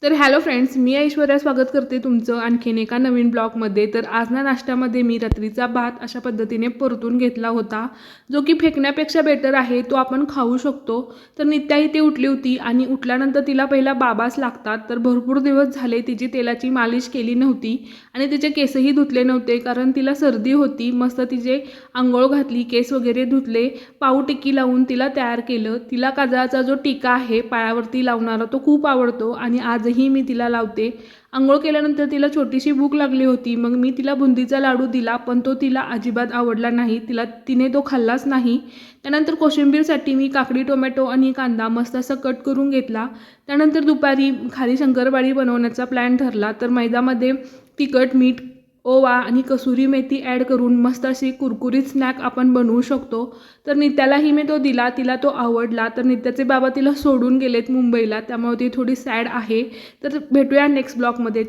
तर hello friends, मी ऐश्वर्या स्वागत करते तुमचं आणखीन एका नवीन ब्लॉगमध्ये। तर आज ना नाश्त्यामध्ये मी रात्रीचा भात अशा पद्धतीने परतून घेतला होता, जो की फेकण्यापेक्षा बेटर आहे, तो आपण खाऊ शकतो। तर नित्या इथे उठली होती आणि उठल्यानंतर तिला पहिला बाबाच लागतात। तर भरपूर दिवस झाले तिची तेलाची मालिश केली नव्हती आणि तिचे केसही धुतले नव्हते, कारण तिला सर्दी होती। मस्त तिचे अंघोळ घातली, केस वगैरे धुतले, पाऊ टिक्की लावून तिला तयार केलं। तिला काजळाचा जो टिक्का आहे पायावरती लावणारा तो खूप आवडतो आणि आजही मी तिला लावते। अंघोळ केल्यानंतर तिला छोटीशी भूक लागली होती, मग मी तिला बुंदीचा लाडू दिला, पण तो तिला अजिबात आवडला नाही। तिने तो खाल्लाच नाही। त्यानंतर कोशिंबीरसाठी मी काकडी, टोमॅटो आणि कांदा मस्त असा कट करून घेतला। त्यानंतर दुपारी खाली शंकरपाळी बनवण्याचा प्लॅन ठरला। तर मैद्यामध्ये तिखट, मीठ, ओवा आणि कसुरी मेथी ॲड करून मस्त अशी कुरकुरीत स्नॅक आपण बनवू शकतो। तर नित्यालाही मी तो दिला, तिला तो आवडला। तर नित्याचे बाबा तिला सोडून गेलेत मुंबईला, त्यामुळे ती थोडी सॅड आहे। तर भेटूया नेक्स्ट ब्लॉगमध्ये।